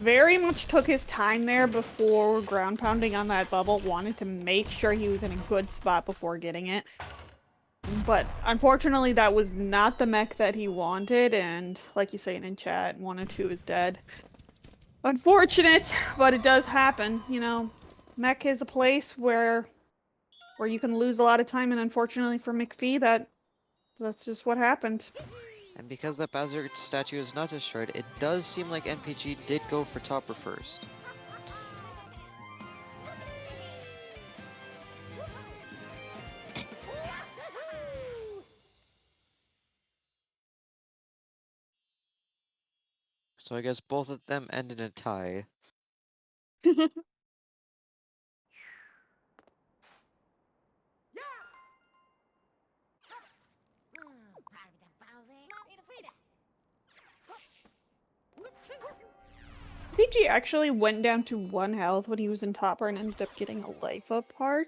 Very much took his time there before ground pounding on that bubble. Wanted to make sure he was in a good spot before getting it. But unfortunately that was not the mech that he wanted, and like you say in chat, 102 is dead. Unfortunate, but it does happen, you know. Mech is a place where you can lose a lot of time, and unfortunately for McPhee, that's just what happened. And because that Bowser statue is not destroyed, it does seem like NPG did go for Topper first. So I guess both of them end in a tie. PG actually went down to 1 health when he was in Topper and ended up getting a life up part.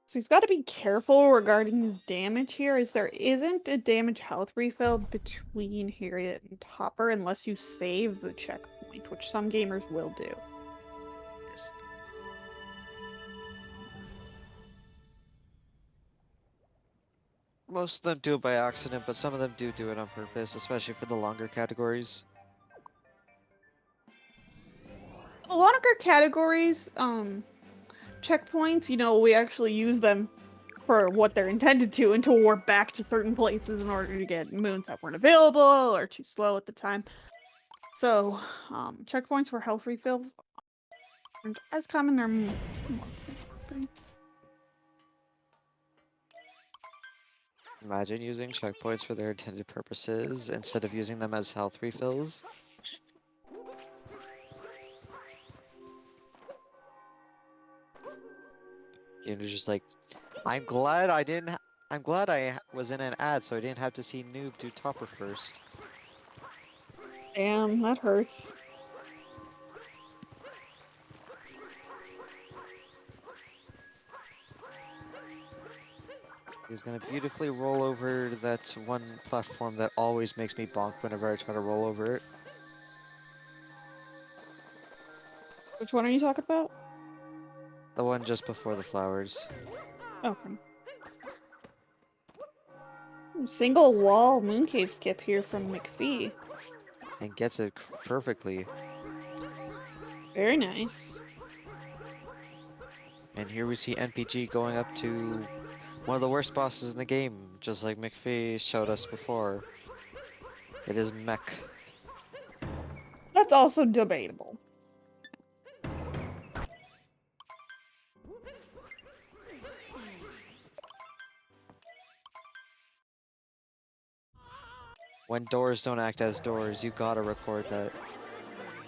So he's got to be careful regarding his damage here, as there isn't a damage health refill between Harriet and Topper unless you save the checkpoint, which some gamers will do. Yes. Most of them do it by accident, but some of them do it on purpose, especially for the longer categories. The longer categories, checkpoints, we actually use them for what they're intended to until we're back to certain places in order to get moons that weren't available or too slow at the time. So, checkpoints for health refills aren't as common, they're more frequent. Imagine using checkpoints for their intended purposes instead of using them as health refills. You're just like, I'm glad I was in an ad so I didn't have to see Noob do Topper first. Damn, that hurts. He's gonna beautifully roll over that one platform that always makes me bonk whenever I try to roll over it. Which one are you talking about? The one just before the flowers. Okay. Single wall mooncave skip here from McPhee. And gets it perfectly. Very nice. And here we see NPG going up to one of the worst bosses in the game, just like McFee showed us before. It is Mech. That's also debatable. When doors don't act as doors, you gotta record that.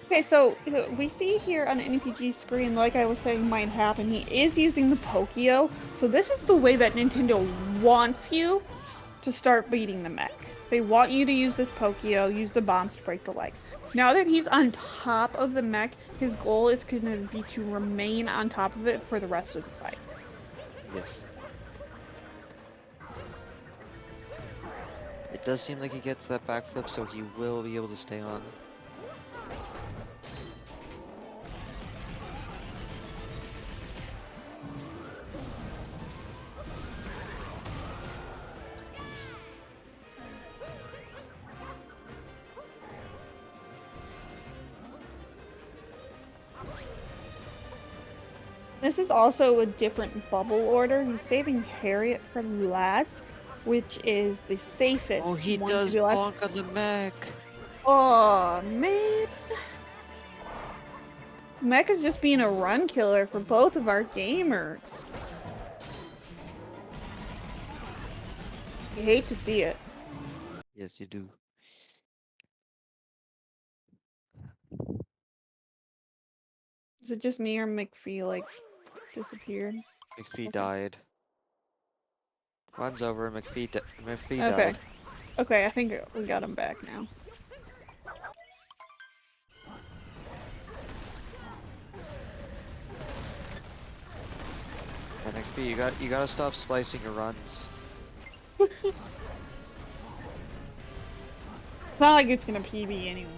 Okay, so we see here on NPG's screen, like I was saying might happen, he is using the Pokio. So this is the way that Nintendo wants you to start beating the mech. They want you to use this Pokio, use the bombs to break the legs. Now that he's on top of the mech, his goal is going to be to remain on top of it for the rest of the fight. Yes. It does seem like he gets that backflip, so he will be able to stay on. This is also a different bubble order. He's saving Harriet for last, which is the safest Oh, he one does to be last. bonk on the mech! Oh, man. Mech is just being a run killer for both of our gamers. You hate to see it. Yes, you do. Is it just me or McPhee, like, disappeared? McFee Okay. died. Runs over, McFee Okay. died. Okay, I think we got him back now. And McFee, you gotta stop splicing your runs. It's not like it's gonna PB anyway.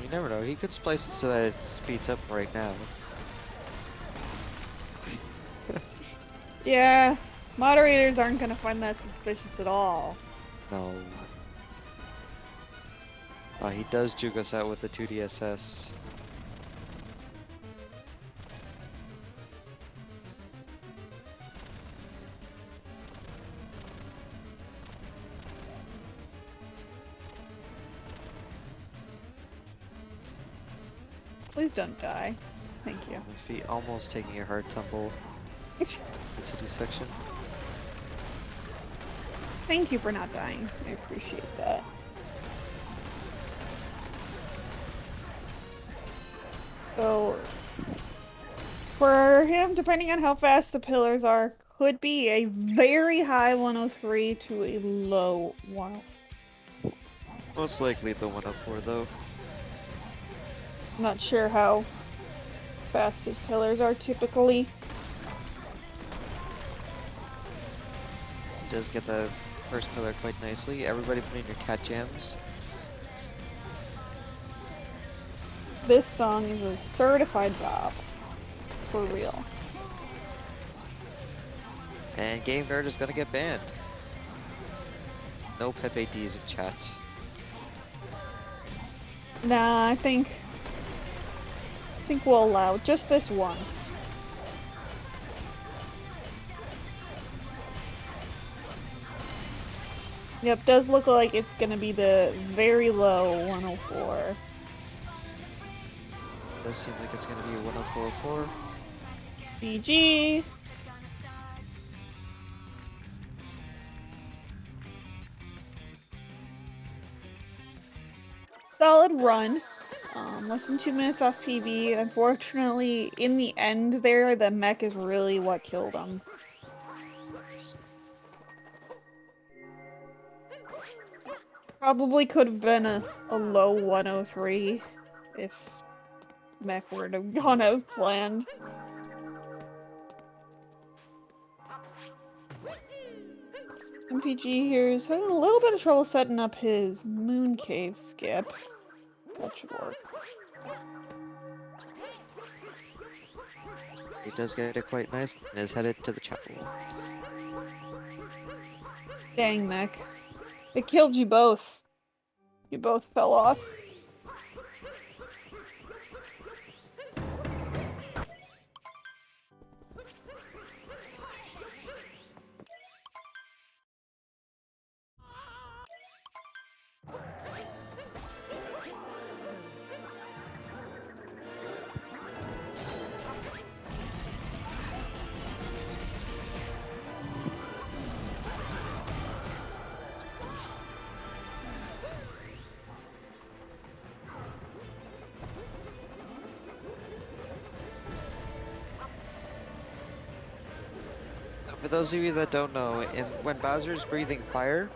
You never know, he could splice it so that it speeds up right now. Yeah, moderators aren't gonna find that suspicious at all. No. He does juke us out with the 2DSS. Please don't die. Thank you. My feet almost taking a hard tumble into the section. Thank you for not dying. I appreciate that. So, for him, depending on how fast the pillars are, could be a very high 103 to a low 104. Most likely the 104 though. I'm not sure how fast his pillars are typically. He does get the first pillar quite nicely. Everybody put in your cat jams. This song is a certified bop. For real. And Game Nerd is gonna get banned. No Pepe D's in chat. Nah, I think we'll allow just this once. Yep, does look like it's gonna be the very low 104. Does seem like it's gonna be a 10404. BG. Solid run. Less than 2 minutes off PB. Unfortunately, in the end there, the mech is really what killed him. Probably could have been a low 103 if mech were to have gone out planned. MPG here is having a little bit of trouble setting up his moon cave skip. That should work. He does get it quite nice and is headed to the chapel. Dang, mech. It killed you both. You both fell off. For those of you that don't know, when Bowser's breathing fire,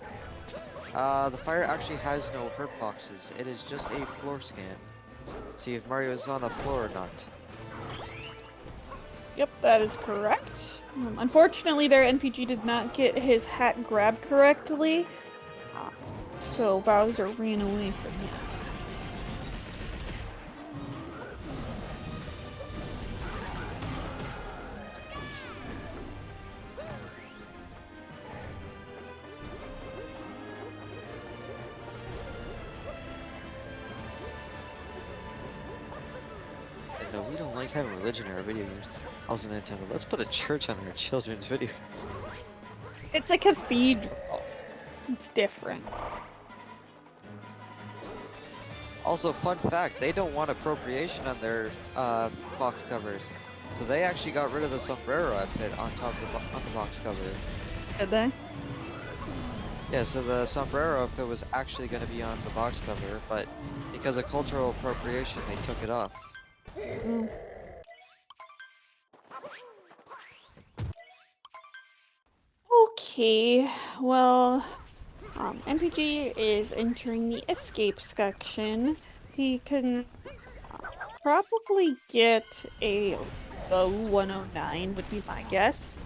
the fire actually has no hurt boxes. It is just a floor scan. See if Mario is on the floor or not. Yep, that is correct. Unfortunately, their NPG did not get his hat grabbed correctly, so Bowser ran away from him. And no, we don't like having religion in our video games. Also, Nintendo, let's put a church on our children's video. It's a cathedral. It's different. Also, fun fact, they don't want appropriation on their box covers. So they actually got rid of the sombrero outfit on top of on the box cover. Did they? Yeah, so the sombrero outfit was actually going to be on the box cover, but because of cultural appropriation, they took it off. Mm. Okay, well, MPG is entering the escape section. He can probably get a low 109 would be my guess.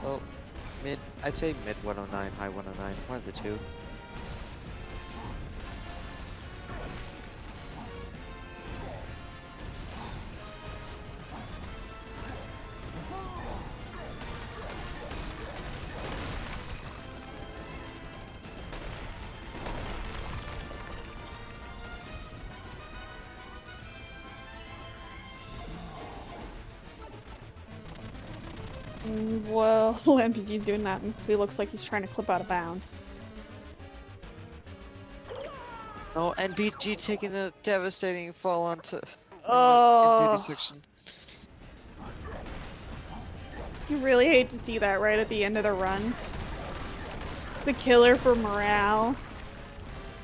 Well, I'd say mid 109, high 109, one of the two. Well, MPG's doing that, and he looks like he's trying to clip out of bounds. Oh, NPG taking a devastating fall into duty Oh, section. you really hate to see that right at the end of the run. The killer for morale.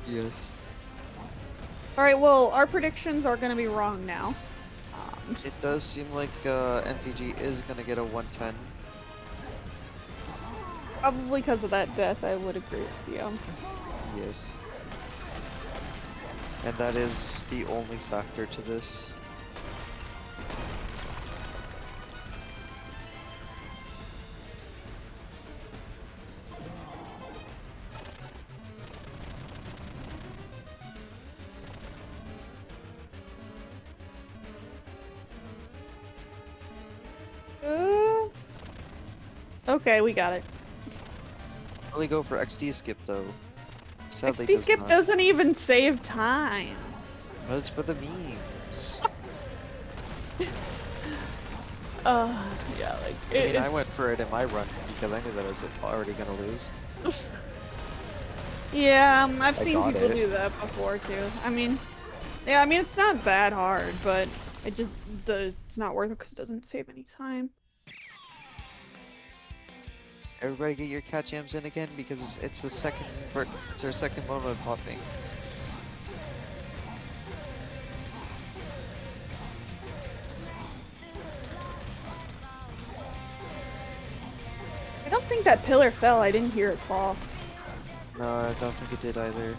Yes. Alright, well, our predictions are gonna be wrong now. It does seem like NPG is gonna get a 110. Probably because of that death, I would agree with you. Yes. And that is the only factor to this. Okay, we got it. Really go for XD skip though. Sadly XD does skip not. doesn't even save time. But it's for the memes. Yeah, like I mean, I went for it in my run because I knew that I was already gonna lose. Yeah, I've I seen got people it. do that before too. I mean, yeah, I mean it's not that hard, but it's not worth it because it doesn't save any time. Everybody get your cat jams in again because it's the second it's our second moment popping. I don't think that pillar fell. I didn't hear it fall. No, I don't think it did either.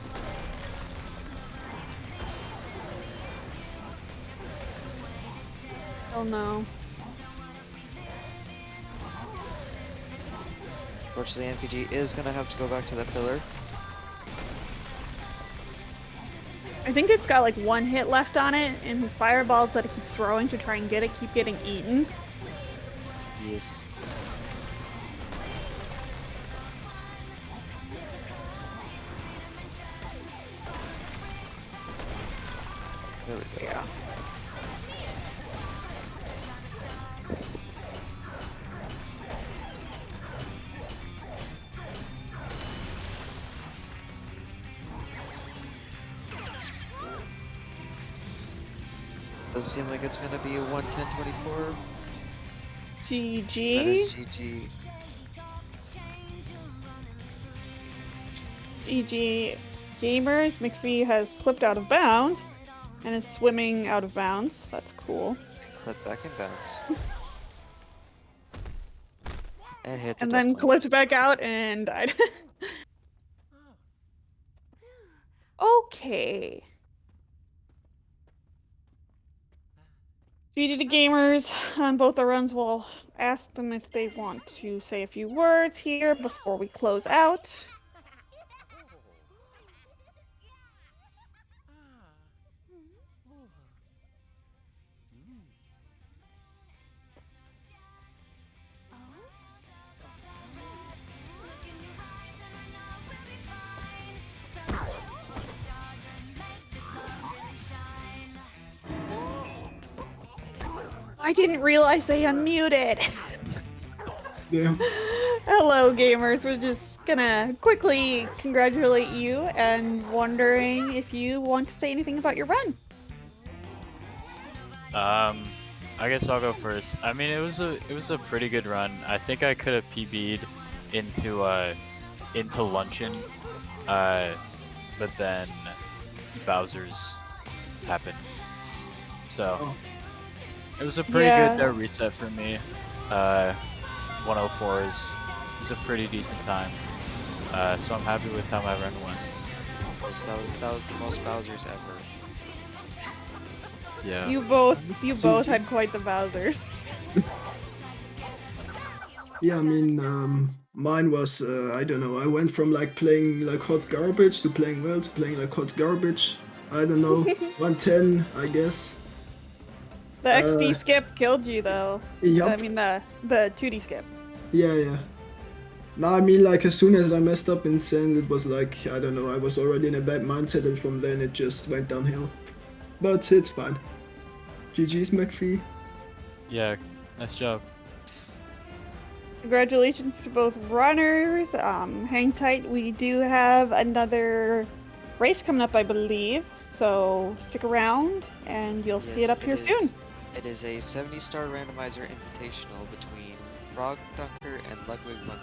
Oh no. Fortunately, NPG is gonna have to go back to that pillar. I think it's got like one hit left on it, and his fireballs that it keeps throwing to try and get it keep getting eaten. Yes. There we go. Yeah. Does seem like it's gonna be a 110-24. That GG. is GG. GG. Gamers, McPhee has clipped out of bounds and is swimming out of bounds. That's cool. Let back and bounce. And hit the And then death clipped back out and died. Okay. GG to gamers on both the runs. We'll ask them if they want to say a few words here before we close out. I didn't realize they unmuted. Yeah. Hello, gamers. We're just gonna quickly congratulate you and wondering if you want to say anything about your run. I guess I'll go first. I mean, it was a pretty good run. I think I could have PB'd into luncheon, but then Bowser's happened. So Oh. it was a pretty Yeah. good reset for me. 104 is a pretty decent time. So I'm happy with how my run went. That was the most Bowser's ever. Yeah. You both had quite the Bowsers. Yeah, I mean, mine was, I don't know, I went from like playing like hot garbage to playing well to playing like hot garbage. I don't know, 110, I guess. The XD skip killed you though. Yup. I mean the 2D skip. Yeah. No, I mean, like, as soon as I messed up in Sand, it was like, I don't know, I was already in a bad mindset, and from then it just went downhill. But it's fine. GG's, McPhee. Yeah. Nice job. Congratulations to both runners. Hang tight. We do have another race coming up, I believe. So stick around, and you'll see it Yes, up here soon. It is a 70-star randomizer invitational between Frog Dunker and Ludwig One